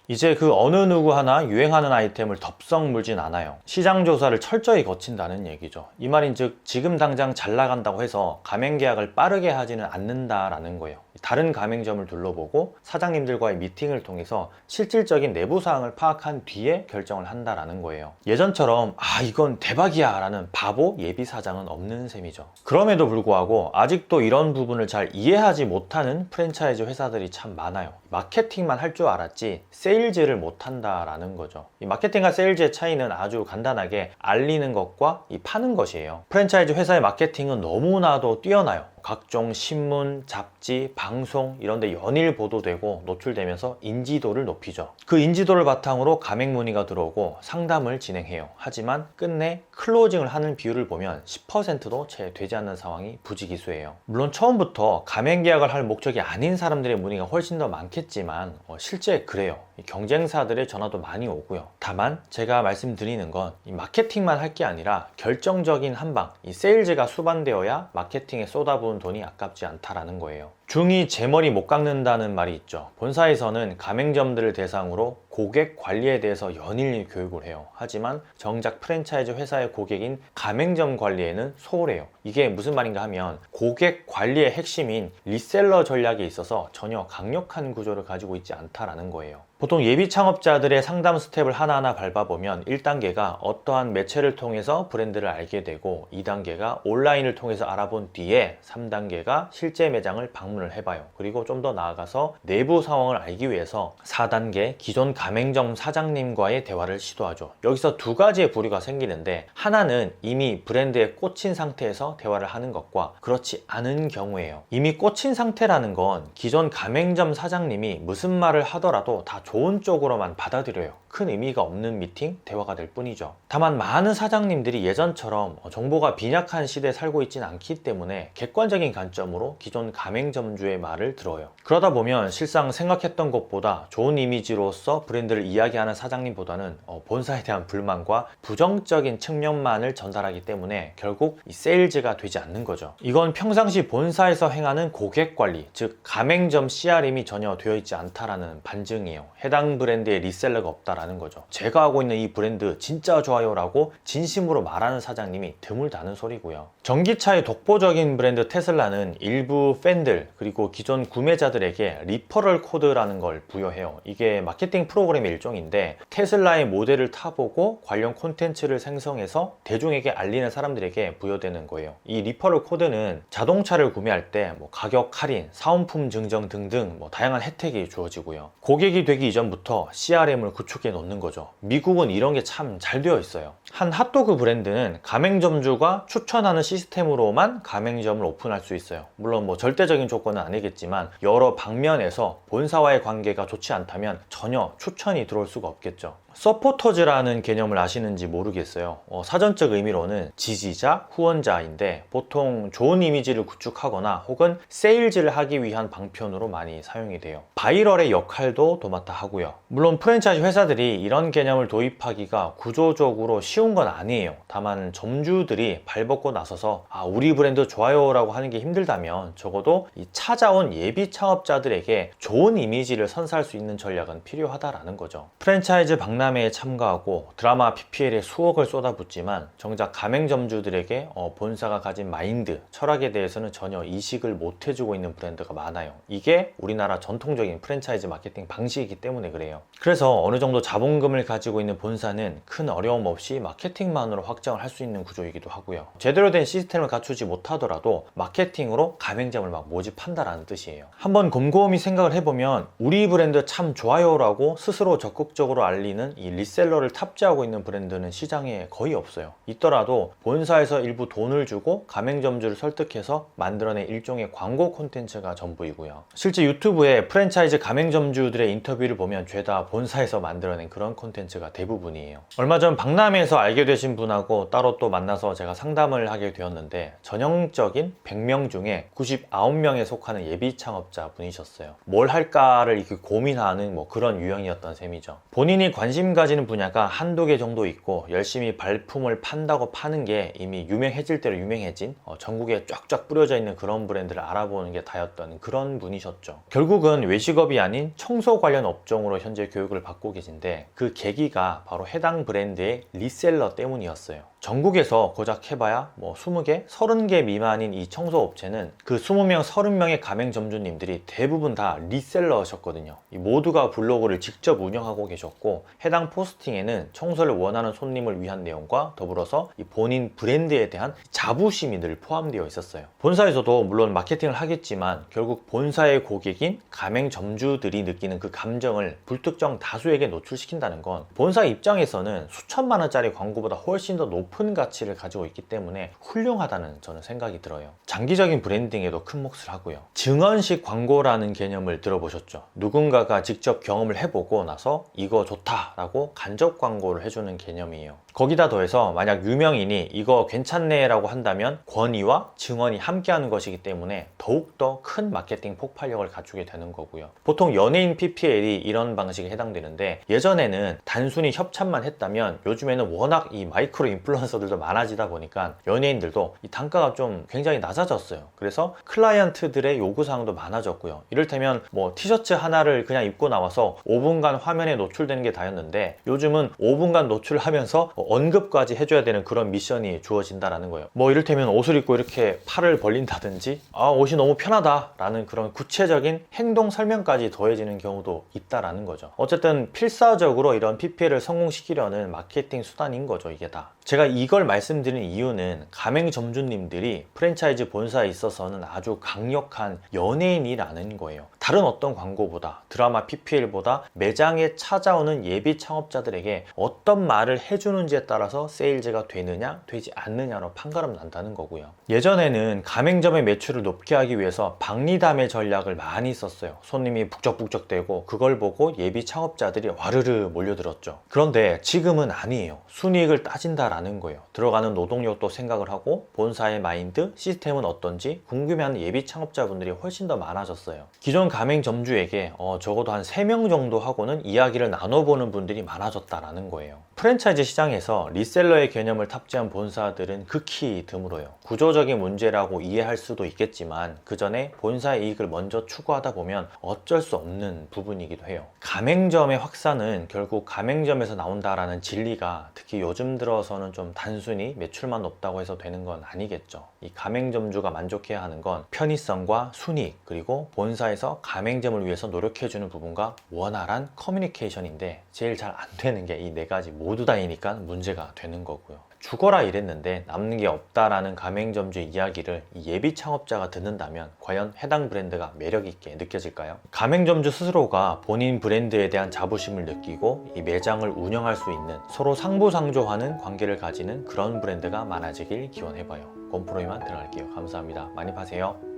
이제 그 어느 누구 하나 유행하는 아이템을 덥석 물진 않아요. 시장 조사를 철저히 거친다는 얘기죠. 이 말인즉 지금 당장 잘 나간다고 해서 가맹 계약을 빠르게 하지는 않는다라는 거예요. 다른 가맹점을 둘러보고 사장님들과의 미팅을 통해서 실질적인 내부 사항을 파악한 뒤에 결정을 한다라는 거예요. 예전처럼 이건 대박이야 라는 바보 예비 사장은 없는 셈이죠. 그럼에도 불구하고 아직도 이런 부분을 잘 이해하지 못하는 프랜차이즈 회사들이 참 많아요. 마케팅만 할 줄 알았지 세일즈를 못한다라는 거죠. 이 마케팅과 세일즈의 차이는 아주 간단하게 알리는 것과 이 파는 것이에요. 프랜차이즈 회사의 마케팅은 너무나도 뛰어나요. 각종 신문, 잡지, 방송 이런 데 연일 보도되고 노출되면서 인지도를 높이죠. 그 인지도를 바탕으로 가맹 문의가 들어오고 상담을 진행해요. 하지만 끝내 클로징을 하는 비율을 보면 10%도 채 되지 않는 상황이 부지기수예요. 물론 처음부터 가맹 계약을 할 목적이 아닌 사람들의 문의가 훨씬 더 많겠지만 실제 그래요. 경쟁사들의 전화도 많이 오고요. 다만 제가 말씀드리는 건 이 마케팅만 할 게 아니라 결정적인 한방, 이 세일즈가 수반되어야 마케팅에 쏟아부은 돈이 아깝지 않다라는 거예요. 중이 제 머리 못 깎는다는 말이 있죠. 본사에서는 가맹점들을 대상으로 고객 관리에 대해서 연일 교육을 해요. 하지만 정작 프랜차이즈 회사의 고객인 가맹점 관리에는 소홀해요. 이게 무슨 말인가 하면 고객 관리의 핵심인 리셀러 전략에 있어서 전혀 강력한 구조를 가지고 있지 않다라는 거예요. 보통 예비 창업자들의 상담 스텝을 하나하나 밟아보면 1단계가 어떠한 매체를 통해서 브랜드를 알게 되고 2단계가 온라인을 통해서 알아본 뒤에 3단계가 실제 매장을 방문을 해봐요. 그리고 좀 더 나아가서 내부 상황을 알기 위해서 4단계 기존 가맹점 사장님과의 대화를 시도하죠. 여기서 두 가지의 부류가 생기는데 하나는 이미 브랜드에 꽂힌 상태에서 대화를 하는 것과 그렇지 않은 경우예요. 이미 꽂힌 상태라는 건 기존 가맹점 사장님이 무슨 말을 하더라도 다 좋은 쪽으로만 받아들여요. 큰 의미가 없는 미팅, 대화가 될 뿐이죠. 다만 많은 사장님들이 예전처럼 정보가 빈약한 시대에 살고 있지는 않기 때문에 객관적인 관점으로 기존 가맹점주의 말을 들어요. 그러다 보면 실상 생각했던 것보다 좋은 이미지로서 브랜드를 이야기하는 사장님보다는 본사에 대한 불만과 부정적인 측면만을 전달하기 때문에 결국 이 세일즈가 되지 않는 거죠. 이건 평상시 본사에서 행하는 고객 관리, 즉 가맹점 CRM이 전혀 되어 있지 않다라는 반증이에요. 해당 브랜드에 리셀러가 없다라는 거죠. 제가 하고 있는 이 브랜드 진짜 좋아요 라고 진심으로 말하는 사장님이 드물다는 소리고요. 전기차의 독보적인 브랜드 테슬라는 일부 팬들 그리고 기존 구매자들에게 리퍼럴 코드라는 걸 부여해요. 이게 마케팅 프로그램의 일종인데 테슬라의 모델을 타보고 관련 콘텐츠를 생성해서 대중에게 알리는 사람들에게 부여되는 거예요. 이 리퍼럴 코드는 자동차를 구매할 때 가격 할인, 사은품 증정 등등 다양한 혜택이 주어지고요. 고객이 되기 이전부터 CRM을 구축해 놓는 거죠. 미국은 이런 게 참 잘 되어 있어요. 한 핫도그 브랜드는 가맹점주가 추천하는 시스템으로만 가맹점을 오픈할 수 있어요. 물론 절대적인 조건은 아니겠지만 여러 방면에서 본사와의 관계가 좋지 않다면 전혀 추천이 들어올 수가 없겠죠. 서포터즈라는 개념을 아시는지 모르겠어요. 사전적 의미로는 지지자, 후원자인데 보통 좋은 이미지를 구축하거나 혹은 세일즈를 하기 위한 방편으로 많이 사용이 돼요. 바이럴의 역할도 도맡아 하고요. 물론 프랜차이즈 회사들이 이런 개념을 도입하기가 구조적으로 쉬운 건 아니에요. 다만 점주들이 발벗고 나서서 우리 브랜드 좋아요 라고 하는 게 힘들다면 적어도 이 찾아온 예비 창업자들에게 좋은 이미지를 선사할 수 있는 전략은 필요하다라는 거죠. 프랜차이즈 박람회에 참가하고 드라마 PPL에 수억을 쏟아붓지만 정작 가맹점주들에게 본사가 가진 마인드, 철학에 대해서는 전혀 이식을 못 해주고 있는 브랜드가 많아요. 이게 우리나라 전통적인 프랜차이즈 마케팅 방식이기 때문에 그래요. 그래서 어느 정도 자본금을 가지고 있는 본사는 큰 어려움 없이 마케팅만으로 확장을 할 수 있는 구조이기도 하고요. 제대로 된 시스템을 갖추지 못하더라도 마케팅으로 가맹점을 모집한다라는 뜻이에요. 한번 곰곰이 생각을 해보면 우리 브랜드 참 좋아요 라고 스스로 적극적으로 알리는 이 리셀러를 탑재하고 있는 브랜드는 시장에 거의 없어요. 있더라도 본사에서 일부 돈을 주고 가맹점주를 설득해서 만들어낸 일종의 광고 콘텐츠가 전부이고요. 실제 유튜브에 프랜차이즈 가맹점주들의 인터뷰를 보면 죄다 본사에서 만들어낸 그런 콘텐츠가 대부분이에요. 얼마 전 박람회에서 알게 되신 분하고 따로 또 만나서 제가 상담을 하게 되었는데 전형적인 100명 중에 99명에 속하는 예비 창업자 분이셨어요. 뭘 할까를 이렇게 고민하는 그런 유형이었던 셈이죠. 본인이 관심 관심 가지는 분야가 한두 개 정도 있고 열심히 발품을 판다고 파는 게 이미 유명해질 대로 유명해진 전국에 쫙쫙 뿌려져 있는 그런 브랜드를 알아보는 게 다였던 그런 분이셨죠. 결국은 외식업이 아닌 청소 관련 업종으로 현재 교육을 받고 계신데 그 계기가 바로 해당 브랜드의 리셀러 때문이었어요. 전국에서 고작 해봐야 20개, 30개 미만인 이 청소업체는 그 20명, 30명의 가맹점주님들이 대부분 다 리셀러셨거든요. 이 모두가 블로그를 직접 운영하고 계셨고 해당 포스팅에는 청소를 원하는 손님을 위한 내용과 더불어서 이 본인 브랜드에 대한 자부심이 늘 포함되어 있었어요. 본사에서도 물론 마케팅을 하겠지만 결국 본사의 고객인 가맹점주들이 느끼는 그 감정을 불특정 다수에게 노출시킨다는 건 본사 입장에서는 수천만 원짜리 광고보다 훨씬 더 높은 가치를 가지고 있기 때문에 훌륭하다는 저는 생각이 들어요. 장기적인 브랜딩에도 큰 몫을 하고요. 증언식 광고라는 개념을 들어보셨죠? 누군가가 직접 경험을 해보고 나서 이거 좋다라고 간접 광고를 해주는 개념이에요. 거기다 더해서 만약 유명인이 이거 괜찮네 라고 한다면 권위와 증언이 함께하는 것이기 때문에 더욱더 큰 마케팅 폭발력을 갖추게 되는 거고요. 보통 연예인 PPL이 이런 방식에 해당되는데 예전에는 단순히 협찬만 했다면 요즘에는 워낙 이 마이크로 인플루언서들도 많아지다 보니까 연예인들도 이 단가가 좀 굉장히 낮아졌어요. 그래서 클라이언트들의 요구사항도 많아졌고요. 이를테면 티셔츠 하나를 그냥 입고 나와서 5분간 화면에 노출되는 게 다였는데 요즘은 5분간 노출하면서 언급까지 해줘야 되는 그런 미션이 주어진다라는 거예요. 이를테면 옷을 입고 이렇게 팔을 벌린다든지 옷이 너무 편하다 라는 그런 구체적인 행동 설명까지 더해지는 경우도 있다라는 거죠. 어쨌든 필사적으로 이런 PPL을 성공시키려는 마케팅 수단인 거죠. 이게 다. 제가 이걸 말씀드린 이유는 가맹점주님들이 프랜차이즈 본사에 있어서는 아주 강력한 연예인이라는 거예요. 다른 어떤 광고보다 드라마 PPL보다 매장에 찾아오는 예비 창업자들에게 어떤 말을 해주는지에 따라서 세일즈가 되느냐 되지 않느냐로 판가름 난다는 거고요. 예전에는 가맹점의 매출을 높게 하기 위해서 박리담의 전략을 많이 썼어요. 손님이 북적북적대고 그걸 보고 예비 창업자들이 와르르 몰려들었죠. 그런데 지금은 아니에요. 순이익을 따진다라는 거예요. 들어가는 노동력도 생각을 하고 본사의 마인드, 시스템은 어떤지 궁금해하는 예비 창업자분들이 훨씬 더 많아졌어요. 기존 가맹점주에게 적어도 한 3명 정도 하고는 이야기를 나눠보는 분들이 많아졌다라는 거예요. 프랜차이즈 시장에서 리셀러의 개념을 탑재한 본사들은 극히 드물어요. 구조적인 문제라고 이해할 수도 있겠지만 그 전에 본사의 이익을 먼저 추구하다 보면 어쩔 수 없는 부분이기도 해요. 가맹점의 확산은 결국 가맹점에서 나온다라는 진리가 특히 요즘 들어서는 좀 단순히 매출만 높다고 해서 되는 건 아니겠죠. 이 가맹점주가 만족해야 하는 건 편의성과 순이익 그리고 본사에서 가맹점을 위해서 노력해주는 부분과 원활한 커뮤니케이션인데 제일 잘 안 되는 게 이 4가지 모두 다이니까 문제가 되는 거고요. 죽어라 이랬는데 남는 게 없다라는 가맹점주 이야기를 예비 창업자가 듣는다면 과연 해당 브랜드가 매력있게 느껴질까요? 가맹점주 스스로가 본인 브랜드에 대한 자부심을 느끼고 이 매장을 운영할 수 있는 서로 상부상조하는 관계를 가지는 그런 브랜드가 많아지길 기원해봐요. 곰프로이만 들어갈게요. 감사합니다. 많이 파세요.